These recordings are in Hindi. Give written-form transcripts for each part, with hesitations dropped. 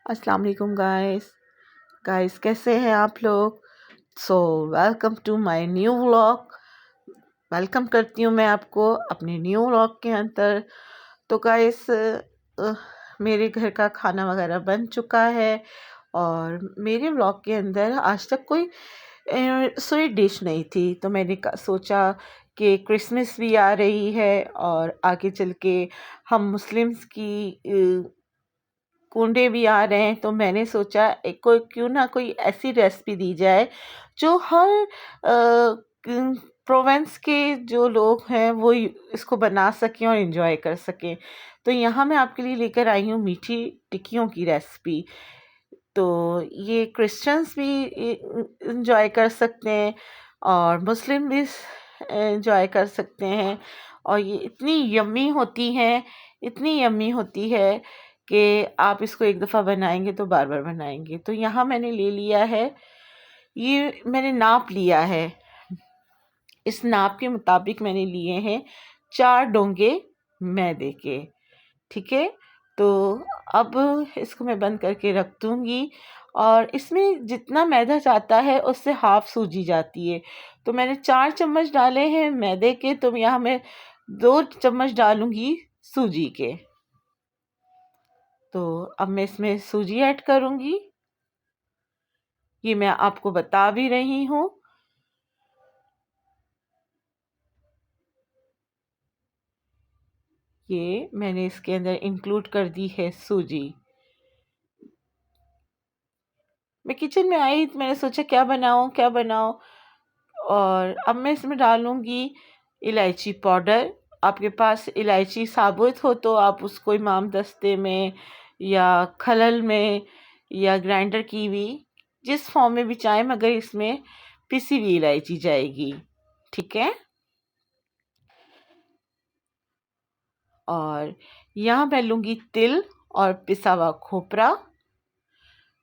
अस्सलाम वालेकुम गाइस कैसे हैं आप लोग। So welcome to my new vlog. Welcome करती हूँ मैं आपको अपने न्यू व्लॉग के अंदर। तो गाइस मेरे घर का खाना वगैरह बन चुका है और मेरे व्लॉग के अंदर आज तक कोई स्वीट डिश नहीं थी। तो मैंने सोचा कि क्रिसमस भी आ रही है और आगे चल के हम मुस्लिम्स की कुंडे भी आ रहे हैं, तो मैंने सोचा एक कोई क्यों ना कोई ऐसी रेसिपी दी जाए जो हर प्रोवेंस के जो लोग हैं वो इसको बना सकें और इन्जॉय कर सकें। तो यहाँ मैं आपके लिए लेकर आई हूँ मीठी टिक्कियों की रेसिपी। तो ये क्रिश्चियंस भी इंजॉय कर सकते हैं और मुस्लिम भी इंजॉय कर सकते हैं। और ये इतनी यम्मी होती हैं, इतनी यम्मी होती है कि आप इसको एक दफ़ा बनाएंगे तो बार बार बनाएंगे। तो यहाँ मैंने ले लिया है, ये मैंने नाप लिया है, इस नाप के मुताबिक मैंने लिए हैं 4 डोंगे मैदे के। ठीक है, तो अब इसको मैं बंद करके रख दूंगी और इसमें जितना मैदा जाता है उससे हाफ सूजी जाती है। तो मैंने 4 चम्मच डाले हैं मैदे के, तो यहाँ मैं 2 चम्मच डालूंगी सूजी के। तो अब मैं इसमें सूजी ऐड करूंगी, ये मैं आपको बता भी रही हूँ। ये मैंने इसके अंदर इंक्लूड कर दी है सूजी। मैं किचन में आई तो मैंने सोचा क्या बनाऊं क्या बनाऊं, और अब मैं इसमें डालूंगी इलायची पाउडर। आपके पास इलायची साबुत हो तो आप उसको इमाम दस्ते में या खलल में या ग्राइंडर की हुई जिस फॉर्म में भी चाहें, मगर इसमें पिसी हुई इलायची जाएगी। ठीक है, और यहाँ मैं लूँगी तिल और पिसा हुआ खोपरा।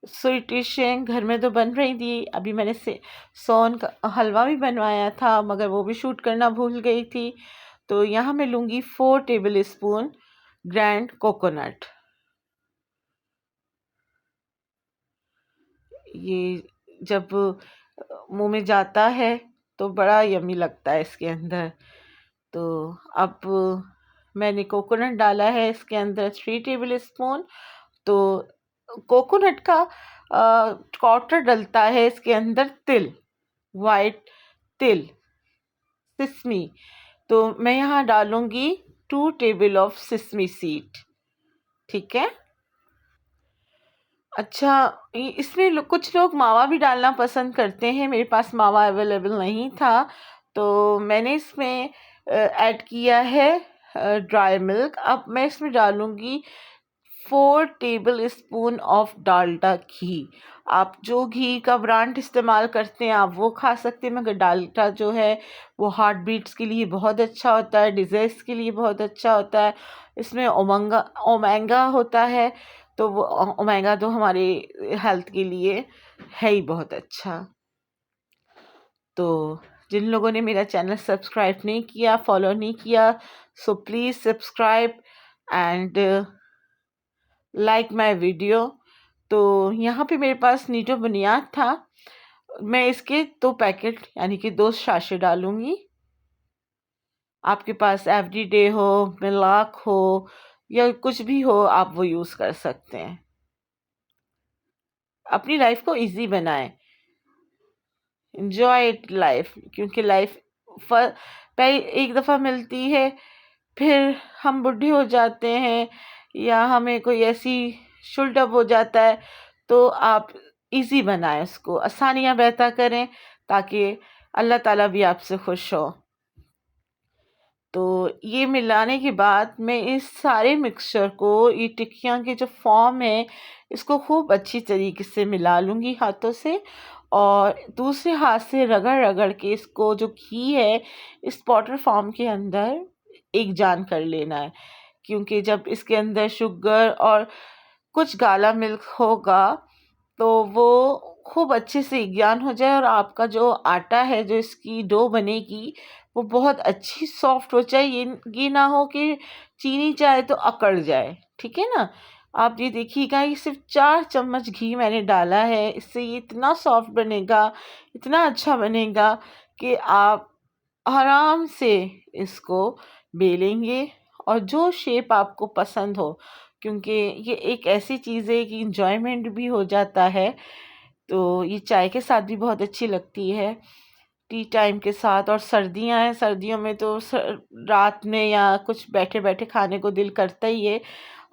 स्वीट डिशें घर में तो बन रही थी, अभी मैंने से सोन का हलवा भी बनवाया था मगर वो भी शूट करना भूल गई थी। तो यहाँ मैं लूँगी 4 टेबल स्पून ग्रैंड कोकोनट। ये जब मुंह में जाता है तो बड़ा यम्मी लगता है इसके अंदर। तो अब मैंने कोकोनट डाला है इसके अंदर 3 टेबल स्पून। तो कोकोनट का क्वार्टर डलता है इसके अंदर तिल, वाइट तिल, सिसमी। तो मैं यहाँ डालूंगी 2 टेबल ऑफ सिसमी सीड। ठीक है, अच्छा इसमें कुछ लोग मावा भी डालना पसंद करते हैं, मेरे पास मावा अवेलेबल नहीं था तो मैंने इसमें ऐड किया है ड्राई मिल्क। अब मैं इसमें डालूंगी 4 टेबल स्पून ऑफ डालडा घी। आप जो घी का ब्रांड इस्तेमाल करते हैं आप वो खा सकते हैं, मगर डालडा जो है वो हार्ट बीट्स के लिए बहुत अच्छा होता है, डिज़ीज़ के लिए बहुत अच्छा होता है। इसमें ओमेगा ओमेगा होता है, तो वो ओमेगा तो हमारे हेल्थ के लिए है ही बहुत अच्छा। तो जिन लोगों ने मेरा चैनल सब्सक्राइब नहीं किया, फॉलो नहीं किया, so please subscribe and like my video. तो यहाँ पे मेरे पास नीटो बुनियाद था, मैं इसके 2 पैकेट यानी कि 2 साशे डालूंगी। आपके पास एवरीडे हो, मिलाक हो या कुछ भी हो आप वो यूज़ कर सकते हैं। अपनी लाइफ को इजी बनाएं, एंजॉय लाइफ, क्योंकि लाइफ पहले एक दफ़ा मिलती है, फिर हम बूढ़े हो जाते हैं या हमें कोई ऐसी शुल्डअप हो जाता है। तो आप इजी बनाएं, उसको आसानियां बहता करें ताकि अल्लाह ताला भी आपसे खुश हो। तो ये मिलाने के बाद मैं इस सारे मिक्सचर को, ये टिक्कियाँ के जो फॉर्म है, इसको खूब अच्छी तरीके से मिला लूँगी हाथों से और दूसरे हाथ से रगड़ रगड़ के इसको जो घी है इस पाउडर फॉर्म के अंदर एक जान कर लेना है। क्योंकि जब इसके अंदर शुगर और कुछ गाला मिल्क होगा तो वो खूब अच्छे से ज्ञान हो जाए और आपका जो आटा है, जो इसकी डो बनेगी, वो बहुत अच्छी सॉफ्ट हो जाए। ये ना हो कि चीनी चाहे तो अकड़ जाए। ठीक है ना, आप ये देखिएगा, ये सिर्फ 4 चम्मच घी मैंने डाला है, इससे ये इतना सॉफ्ट बनेगा, इतना अच्छा बनेगा कि आप आराम से इसको बेलेंगे और जो शेप आपको पसंद हो, क्योंकि ये एक ऐसी चीज़ है कि इंजॉयमेंट भी हो जाता है। तो ये चाय के साथ भी बहुत अच्छी लगती है, टी टाइम के साथ। और सर्दियां हैं, सर्दियों में तो रात में या कुछ बैठे बैठे खाने को दिल करता ही है।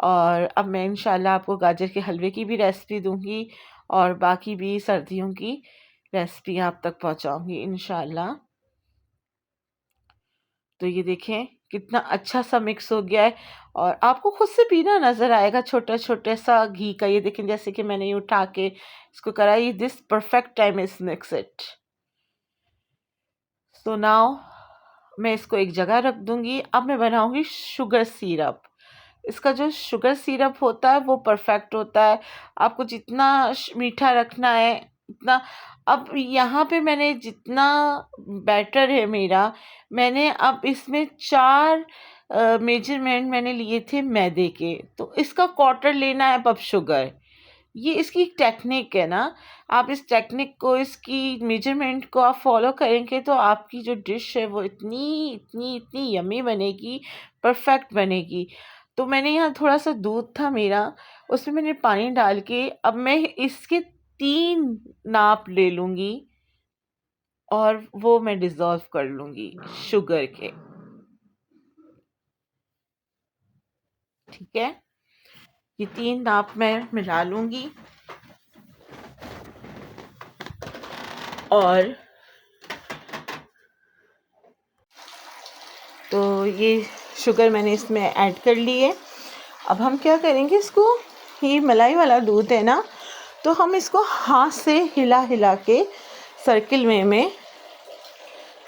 और अब मैं इंशाल्लाह आपको गाजर के हलवे की भी रेसिपी दूंगी और बाकी भी सर्दियों की रेसिपी आप तक पहुंचाऊंगी इंशाल्लाह। तो ये देखें कितना अच्छा सा मिक्स हो गया है और आपको खुद से पीना नज़र आएगा छोटा छोटा सा घी का। ये देखें जैसे कि मैंने ये उठा के इसको करा, ये this perfect time is mix it. So now मैं इसको एक जगह रख दूंगी। अब मैं बनाऊंगी शुगर सिरप। इसका जो शुगर सिरप होता है वो परफेक्ट होता है, आपको जितना मीठा रखना है उतना। अब यहाँ पे मैंने जितना बैटर है मेरा, मैंने अब इसमें 4 मेजरमेंट मैंने लिए थे मैदे के, तो इसका क्वार्टर लेना है अब शुगर। ये इसकी एक टेक्निक है ना, आप इस टेक्निक को, इसकी मेजरमेंट को आप फॉलो करेंगे तो आपकी जो डिश है वो इतनी इतनी इतनी यमी बनेगी, परफेक्ट बनेगी। तो मैंने यहाँ थोड़ा सा दूध था मेरा, उसमें मैंने पानी डाल के अब मैं इसके 3 नाप ले लूँगी और वो मैं डिज़ोल्व कर लूँगी शुगर के। ठीक है, ये 3 नाप मैं मिला लूँगी और तो ये शुगर मैंने इसमें ऐड कर ली है। अब हम क्या करेंगे, इसको, ये मलाई वाला दूध है ना, तो हम इसको हाथ से हिला हिला के सर्किल में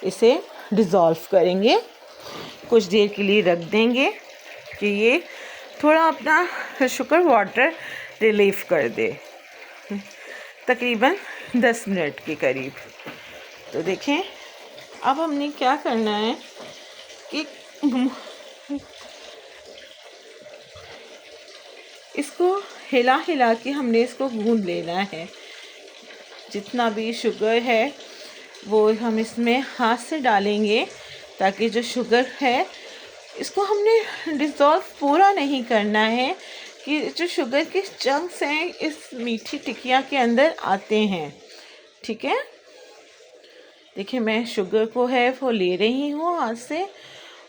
इसे डिज़ोल्व करेंगे। कुछ देर के लिए रख देंगे कि ये थोड़ा अपना शुगर वाटर रिलीव कर दे, तकरीबन 10 मिनट के करीब। तो देखें अब हमने क्या करना है कि इसको हिला हिला के हमने इसको गूंद लेना है। जितना भी शुगर है वो हम इसमें हाथ से डालेंगे ताकि जो शुगर है इसको हमने डिज़ोल्व पूरा नहीं करना है, कि जो शुगर के चंक्स हैं इस मीठी टिकिया के अंदर आते हैं। ठीक है, देखिए मैं शुगर को है वो ले रही हूँ हाथ से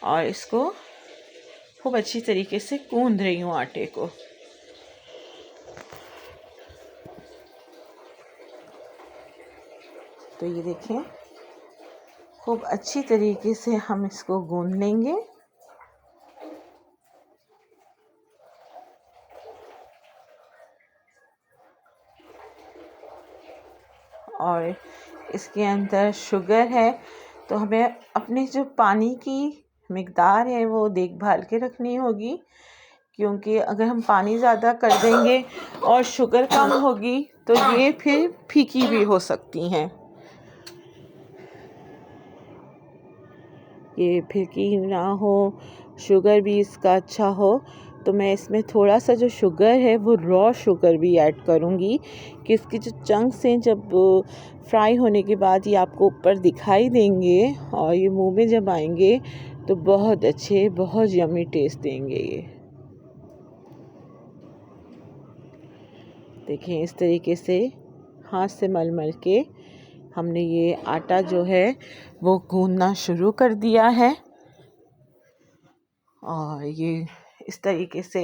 और इसको खूब अच्छी तरीके से गूंद रही हूँ आटे को। तो ये देखें खूब अच्छी तरीके से हम इसको गूंद लेंगे। और इसके अंदर शुगर है तो हमें अपने जो पानी की मिकदार है वो देखभाल के रखनी होगी, क्योंकि अगर हम पानी ज़्यादा कर देंगे और शुगर कम होगी तो ये फिर फीकी भी हो सकती हैं। ये फीकी ना हो, शुगर भी इसका अच्छा हो, तो मैं इसमें थोड़ा सा जो शुगर है वो रॉ शुगर भी ऐड करूँगी कि इसकी जो चंक्स हैं जब फ्राई होने के बाद ये आपको ऊपर दिखाई देंगे और ये मुंह में जब आएंगे तो बहुत अच्छे, बहुत यमी टेस्ट देंगे ये। देखें इस तरीके से हाथ से मल मल के हमने ये आटा जो है वो गूंदना शुरू कर दिया है। और ये इस तरीके से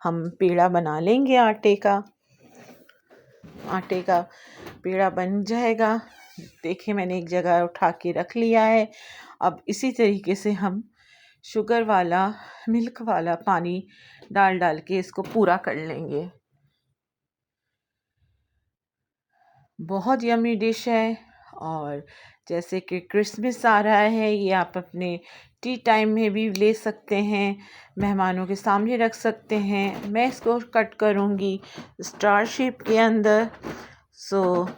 हम पेड़ा बना लेंगे आटे का पेड़ा बन जाएगा। देखिए मैंने एक जगह उठा के रख लिया है। अब इसी तरीके से हम शुगर वाला, मिल्क वाला पानी डाल डाल के इसको पूरा कर लेंगे। बहुत यमी डिश है और जैसे कि क्रिसमस आ रहा है, ये आप अपने टी टाइम में भी ले सकते हैं, मेहमानों के सामने रख सकते हैं। मैं इसको कट करूँगी स्टार शेप के अंदर। सो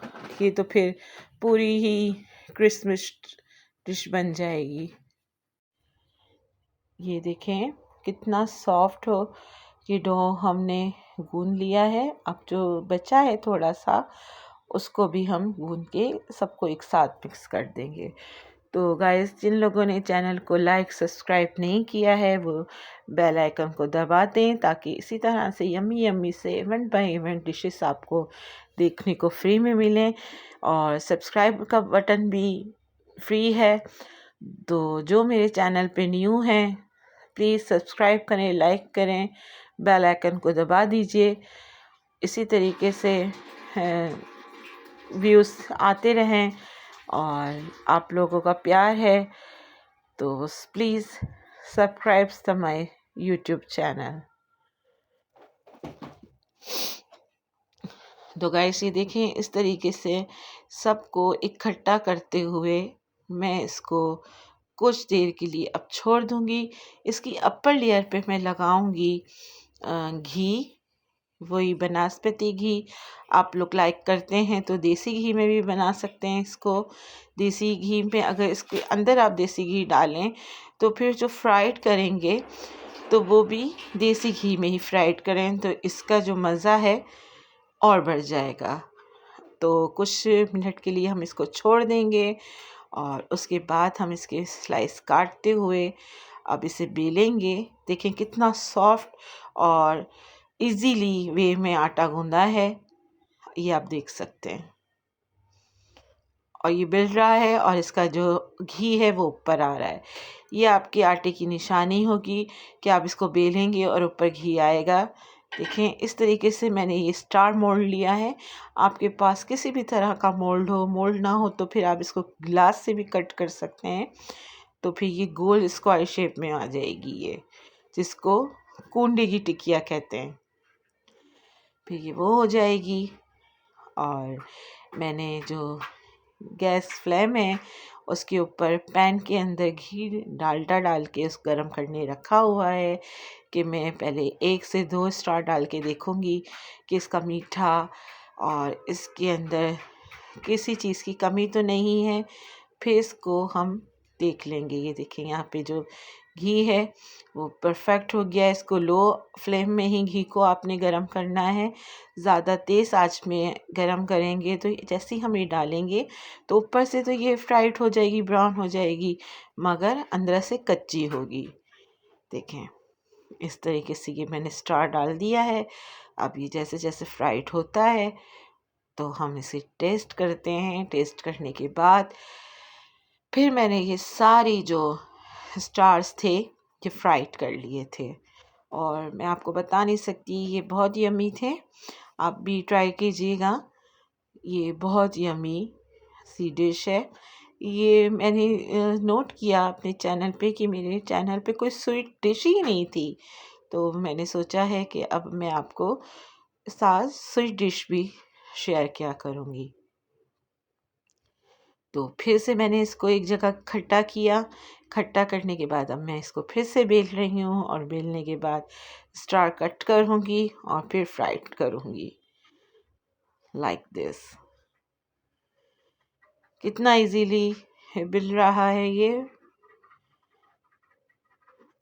ये तो फिर पूरी ही क्रिसमस डिश बन जाएगी। ये देखें कितना सॉफ्ट हो ये डो हमने गूंद लिया है। अब जो बचा है थोड़ा सा, उसको भी हम गूंद के सबको एक साथ मिक्स कर देंगे। तो गाइस, जिन लोगों ने चैनल को लाइक सब्सक्राइब नहीं किया है वो बेल आइकन को दबा दें, ताकि इसी तरह से यम्मी यम्मी से इवेंट बाय इवेंट डिशेस आपको देखने को फ्री में मिलें। और सब्सक्राइब का बटन भी फ्री है। तो जो मेरे चैनल पे न्यू हैं प्लीज़ सब्सक्राइब करें, लाइक करें, बेल आइकन को दबा दीजिए। इसी तरीके से व्यूज़ आते रहें और आप लोगों का प्यार है तो please subscribe the my YouTube channel. तो गाइस, ये देखें, इस तरीके से सबको इकट्ठा करते हुए मैं इसको कुछ देर के लिए अब छोड़ दूंगी। इसकी अपर लेयर पे मैं लगाऊंगी घी, वही बनस्पति घी। आप लोग लाइक करते हैं तो देसी घी में भी बना सकते हैं इसको। देसी घी में अगर इसके अंदर आप देसी घी डालें तो फिर जो फ्राइड करेंगे तो वो भी देसी घी में ही फ्राइड करें तो इसका जो मज़ा है और बढ़ जाएगा। तो कुछ मिनट के लिए हम इसको छोड़ देंगे और उसके बाद हम इसके स्लाइस काटते हुए अब इसे बेलेंगे। देखें कितना सॉफ्ट और इजीली वे में आटा गूंदा है, ये आप देख सकते हैं। और ये बिल रहा है और इसका जो घी है वो ऊपर आ रहा है। ये आपके आटे की निशानी होगी कि आप इसको बेलेंगे और ऊपर घी आएगा। देखें, इस तरीके से मैंने ये स्टार मोल्ड लिया है। आपके पास किसी भी तरह का मोल्ड हो, मोल्ड ना हो तो फिर आप इसको ग्लास से भी कट कर सकते हैं। तो फिर ये गोल स्क्वायर शेप में आ जाएगी, ये जिसको कूंडे की टिकिया कहते हैं। फिर ये वो हो जाएगी। और मैंने जो गैस फ्लेम है उसके ऊपर पैन के अंदर घी डालडा डाल के उस गरम करने रखा हुआ है कि मैं पहले 1 से 2 स्टार डाल के देखूंगी कि इसका मीठा और इसके अंदर किसी चीज़ की कमी तो नहीं है। फिर इसको हम देख लेंगे। ये देखें, यहाँ पे जो घी है वो परफेक्ट हो गया। इसको लो फ्लेम में ही घी को आपने गरम करना है। ज़्यादा तेज़ आंच में गरम करेंगे तो जैसे ही हम ये डालेंगे तो ऊपर से तो ये फ्राइड हो जाएगी, ब्राउन हो जाएगी, मगर अंदर से कच्ची होगी। देखें, इस तरीके से ये मैंने स्टार डाल दिया है। अब ये जैसे जैसे फ्राइड होता है तो हम इसे टेस्ट करते हैं। टेस्ट करने के बाद फिर मैंने ये सारी जो स्टार्स थे ये फ्राइड कर लिए थे और मैं आपको बता नहीं सकती, ये बहुत यमी थे। आप भी ट्राई कीजिएगा, ये बहुत यमी सी डिश है। ये मैंने नोट किया अपने चैनल पे कि मेरे चैनल पे कोई स्वीट डिश ही नहीं थी, तो मैंने सोचा है कि अब मैं आपको साथ स्वीट डिश भी शेयर किया करूँगी। तो फिर से मैंने इसको एक जगह खट्टा किया। खट्टा करने के बाद अब मैं इसको फिर से बेल रही हूँ और बेलने के बाद स्टार कट करूँगी और फिर फ्राइड करूँगी लाइक दिस। कितना इजीली बिल रहा है ये।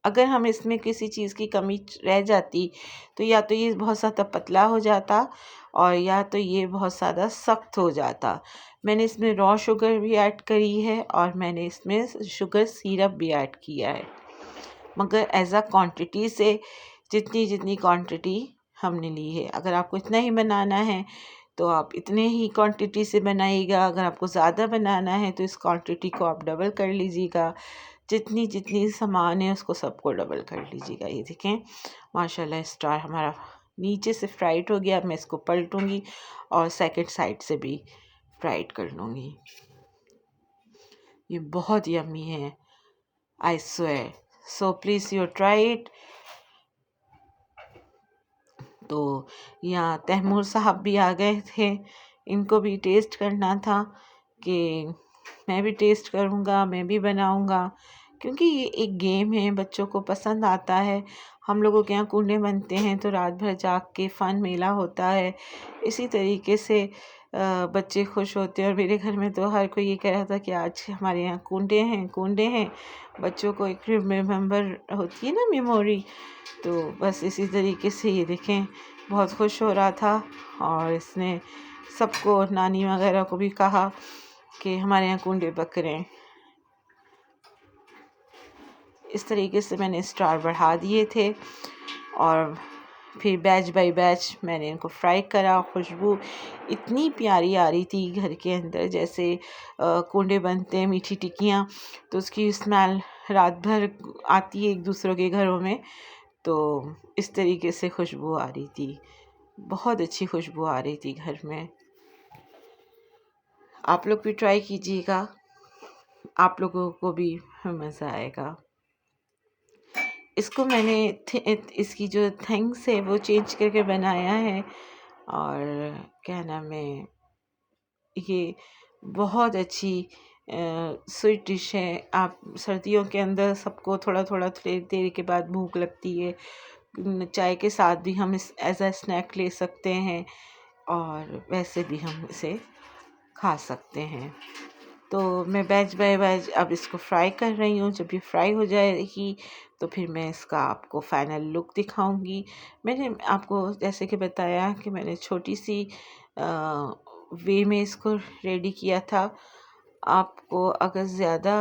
अगर हम इसमें किसी चीज़ की कमी रह जाती तो या तो ये बहुत ज़्यादा पतला हो जाता और या तो ये बहुत ज़्यादा सख्त हो जाता। मैंने इसमें रॉ शुगर भी ऐड करी है और मैंने इसमें शुगर सिरप भी ऐड किया है, मगर एज अ क्वांटिटी से जितनी जितनी क्वांटिटी हमने ली है। अगर आपको इतना ही बनाना है तो आप इतने ही क्वांटिटी से बनाइएगा। अगर आपको ज़्यादा बनाना है तो इस क्वांटिटी को आप डबल कर लीजिएगा। जितनी जितनी सामान है उसको सबको डबल कर लीजिएगा। ये देखें, माशाल्लाह स्टार हमारा नीचे से फ्राइड हो गया। मैं इसको पलटूंगी और सेकंड साइड से भी फ्राइड कर लूँगी। ये बहुत यम्मी है, I swear. So please you try it. तो यहाँ तैमूर साहब भी आ गए थे, इनको भी टेस्ट करना था कि मैं भी टेस्ट करूँगा, मैं भी बनाऊँगा, क्योंकि ये एक गेम है, बच्चों को पसंद आता है। हम लोगों के यहाँ कूंडे बनते हैं तो रात भर जाग के फ़न मेला होता है। इसी तरीके से बच्चे खुश होते हैं और मेरे घर में तो हर कोई ये कह रहा था कि आज हमारे यहाँ कूंडे हैं, कूंडे हैं। बच्चों को एक रिमेम्बर होती है ना, मेमोरी। तो बस इसी तरीके से ये देखें बहुत खुश हो रहा था और इसने सबको, नानी वगैरह को भी कहा कि हमारे यहाँ कूंडे पक रहे हैं। इस तरीके से मैंने स्टार बढ़ा दिए थे और फिर बैच बाय बैच मैंने इनको फ्राई करा। खुशबू इतनी प्यारी आ रही थी घर के अंदर, जैसे कूंडे बनते हैं मीठी टिक्कियाँ, तो उसकी स्मेल रात भर आती है एक दूसरों के घरों में। तो इस तरीके से खुशबू आ रही थी, बहुत अच्छी खुशबू आ रही थी घर में। आप लोग भी ट्राई कीजिएगा, आप लोगों को भी मज़ा आएगा। इसको मैंने इसकी जो थिंग्स है वो चेंज करके बनाया है, और क्या नाम है, ये बहुत अच्छी स्वीट डिश है। आप सर्दियों के अंदर सबको थोड़ा थोड़ा थोड़ी देर के बाद भूख लगती है, चाय के साथ भी हम इस एज अ स्नैक ले सकते हैं, और वैसे भी हम इसे खा सकते हैं। तो मैं बैच बाय बैच अब इसको फ्राई कर रही हूँ। जब ये फ्राई हो जाएगी तो फिर मैं इसका आपको फाइनल लुक दिखाऊंगी। मैंने आपको जैसे कि बताया कि मैंने छोटी सी वे में इसको रेडी किया था। आपको अगर ज़्यादा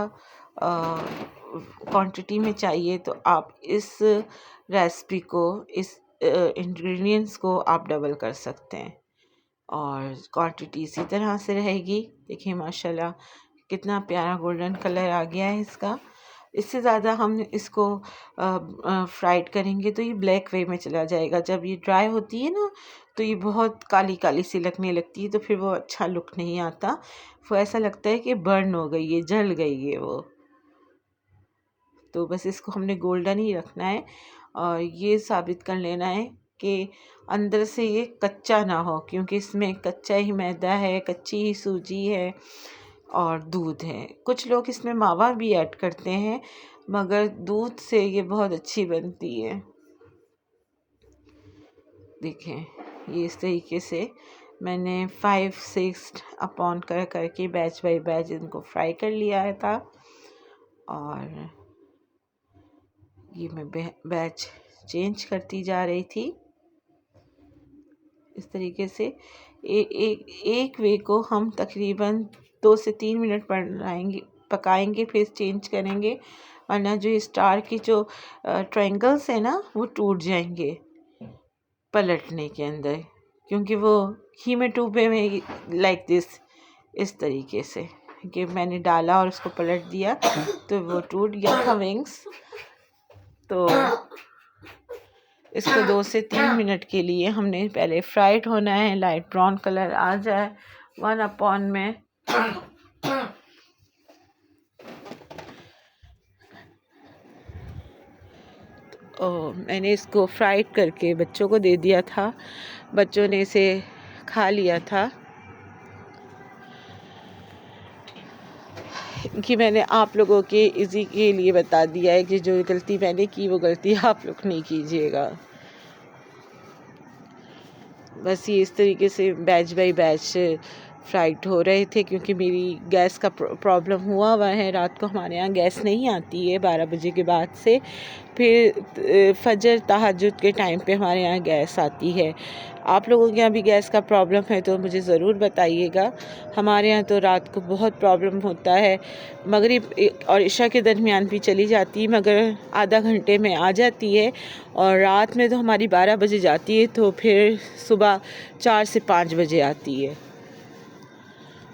क्वांटिटी में चाहिए तो आप इस रेसिपी को, इस इंग्रेडिएंट्स को आप डबल कर सकते हैं, और क्वांटिटी इसी तरह से रहेगी। देखिए माशाल्लाह कितना प्यारा गोल्डन कलर आ गया है इसका। इससे ज़्यादा हम इसको फ्राइड करेंगे तो ये ब्लैक वे में चला जाएगा। जब ये ड्राई होती है ना तो ये बहुत काली काली सी लगने लगती है, तो फिर वो अच्छा लुक नहीं आता। वो ऐसा लगता है कि बर्न हो गई है, जल गई है वो। तो बस इसको हमने गोल्डन ही रखना है, और ये साबित कर लेना है कि अंदर से ये कच्चा ना हो, क्योंकि इसमें कच्चा ही मैदा है, कच्ची ही सूजी है और दूध है। कुछ लोग इसमें मावा भी ऐड करते हैं, मगर दूध से ये बहुत अच्छी बनती है। देखें ये इस तरीके से मैंने 5-6 अपॉन कर करके बैच बाय बैच इनको फ्राई कर लिया था, और ये मैं बैच चेंज करती जा रही थी इस तरीके से। एक वे को हम तकरीबन 2 से 3 मिनट पकाएंगे, फिर चेंज करेंगे, वरना जो स्टार की जो ट्रायंगल्स है ना वो टूट जाएंगे पलटने के अंदर, क्योंकि वो घी में डूबे में लाइक दिस, इस तरीके से कि मैंने डाला और उसको पलट दिया तो वो टूट गया था विंग्स। तो इसको 2 से 3 मिनट के लिए हमने पहले फ्राइड होना है, लाइट ब्राउन कलर आ जाए 1 अपॉन में। मैंने इसको फ्राइड करके बच्चों को दे दिया था, बच्चों ने इसे खा लिया था। कि मैंने आप लोगों के इसी के लिए बता दिया है कि जो गलती मैंने की वो गलती आप लोग नहीं कीजिएगा। बस ये इस तरीके से बैच बाय बैच फ्राइड हो रहे थे, क्योंकि मेरी गैस का प्रॉब्लम हुआ है। रात को हमारे यहाँ गैस नहीं आती है 12 बजे के बाद से, फिर फजर तहज्जुद के टाइम पे हमारे यहाँ गैस आती है। आप लोगों के यहाँ भी गैस का प्रॉब्लम है तो मुझे ज़रूर बताइएगा। हमारे यहाँ तो रात को बहुत प्रॉब्लम होता है, मगरिब और इशा के दरमियान भी चली जाती है, मगर आधा घंटे में आ जाती है, और रात में तो हमारी 12 बजे जाती है, तो फिर सुबह 4 से 5 बजे आती है।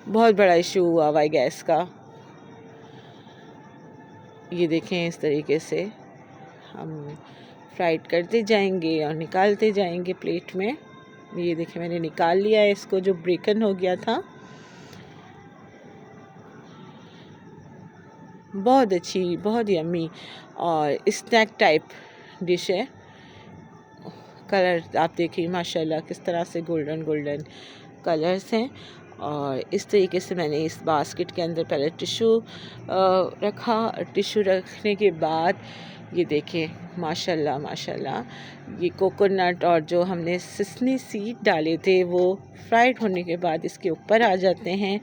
बहुत बड़ा इशू हुआ हुआ है गैस का। ये देखें इस तरीके से हम फ्राइड करते जाएंगे और निकालते जाएंगे प्लेट में। ये देखें मैंने निकाल लिया है इसको, जो ब्रेकन हो गया था। बहुत अच्छी, बहुत यम्मी और स्नैक टाइप डिश है। कलर आप देखिए माशाल्लाह किस तरह से गोल्डन गोल्डन कलर्स हैं। और इस तरीके से मैंने इस बास्केट के अंदर पहले टिश्यू रखा। टिश्यू रखने के बाद ये देखें माशाल्लाह माशाल्लाह ये कोकोनट और जो हमने सिसमी सीड डाले थे वो फ्राइड होने के बाद इसके ऊपर आ जाते हैं,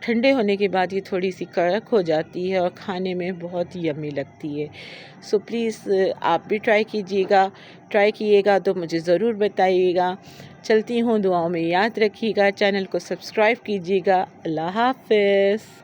ठंडे होने के बाद ये थोड़ी सी कड़क हो जाती है और खाने में बहुत यम्मी लगती है। सो प्लीज़ आप भी ट्राई कीजिएगा। ट्राई किएगा तो मुझे ज़रूर बताइएगा। चलती हूँ, दुआओं में याद रखिएगा। चैनल को सब्सक्राइब कीजिएगा। अल्लाह हाफ़िज़।